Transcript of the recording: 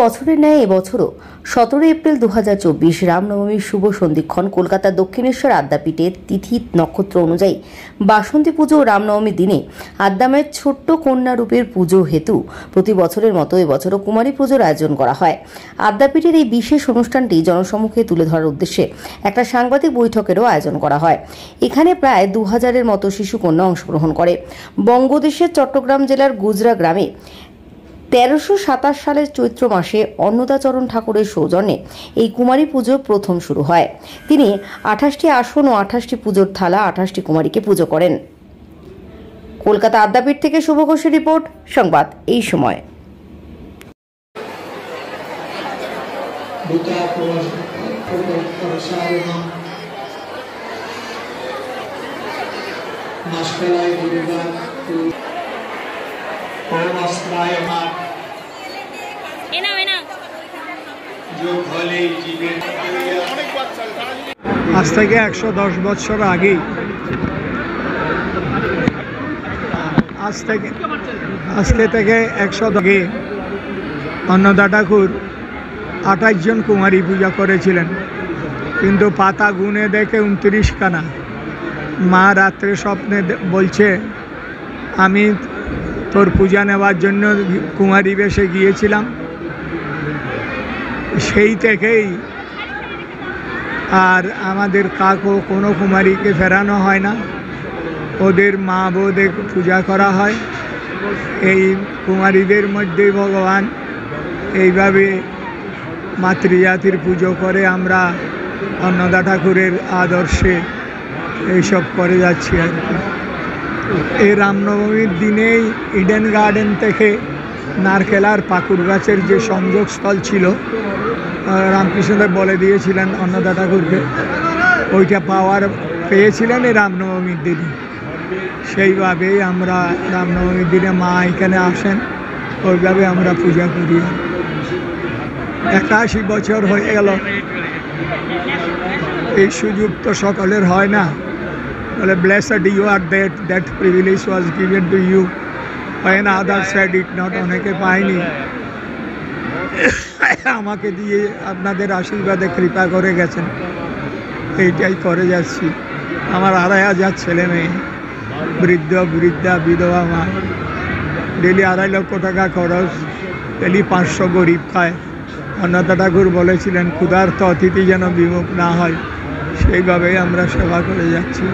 বছরের ন্যায় এবছরও 17 এপ্রিল 2024 রামনবমীর শুভ সন্ধিক্ষণ কলকাতার দক্ষিণেশ্বর আদ্যাপীঠের তিথি নক্ষত্র অনুযায়ী বাসন্তী পুজো ও রামনবমীর দিনে আদ্যামায়ের ছোট্ট কন্যা রূপের পুজো হেতু প্রতি বছরের মতো এবছরও কুমারী পুজোর আয়োজন করা হয়। আদ্যাপীঠের এই বিশেষ অনুষ্ঠানটি জনসম্মুখে তুলে ধরার উদ্দেশ্যে একটা সাংবাদিক বৈঠকেরও আয়োজন করা হয়। এখানে প্রায় 2000-এর মতো শিশু কন্যা অংশগ্রহণ করে। বঙ্গদেশের চট্টগ্রাম জেলার গুজরা গ্রামে 1327 সালের চৈত্র মাসে অন্নদাচরণ ঠাকুরের সৌজন্যে এই কুমারী পুজো প্রথম শুরু হয়। তিনি 28টি আসন ও 28টি পুজোর থালা 28টি কুমারীকে পুজো করেন। কলকাতা আদ্যাপীঠ থেকে শুভ ঘোষের রিপোর্ট, সংবাদ এই সময়। আজ থেকে 110 বছর আগে আজকে থেকে 100 আগে অন্নদা ঠাকুর 28 জন কুমারী পূজা করেছিলেন, কিন্তু পাতা গুনে দেখে 29 খানা। মা রাত্রে স্বপ্নে বলছে, আমি তোর পূজা নেওয়ার জন্য কুমারী বেশে গিয়েছিলাম। সেই থেকেই আর আমাদের কাকু কোনো কুমারীকে ফেরানো হয় না, ওদের মা বউদের পূজা করা হয়। এই কুমারীদের মধ্যেই ভগবান এইভাবে মাতৃজাতির পুজো করে আমরা অন্নদা ঠাকুরের আদর্শে এইসব করে যাচ্ছি আর কি। এই রামনবমীর দিনেই ইডেন গার্ডেন থেকে নারকেল আর পাকুড় গাছের যে সংযোগস্থল ছিল, রামকৃষ্ণদেব বলে দিয়েছিলেন অন্নদা ঠাকুরকে, ওইটা পেয়েছিলেন এই রামনবমীর দিনে। সেইভাবেই আমরা রামনবমীর দিনে মা এখানে আসেন, ওইভাবে আমরা পূজা করি। 81 বছর হয়ে গেল। এই সুযোগ তো সকলের হয় না। বলে blessed you are that privilege was given to you when others had it not। অনেকে পায়নি, আমাকে দিয়ে আপনাদের আশীর্বাদে কৃপা করে গেছেন, এইটাই করে যাচ্ছি। আমার 2500 ছেলে মেয়ে, বৃদ্ধা বিধবা মা, ডেলি 2.5 লক্ষ টাকা খরচ, ডেলি 500 গরিব খায়। অন্নদা ঠাকুর বলেছিলেন ক্ষুধার্ত অতিথি যেন বিমুখ না হয়, সেইভাবেই আমরা সেবা করে যাচ্ছি।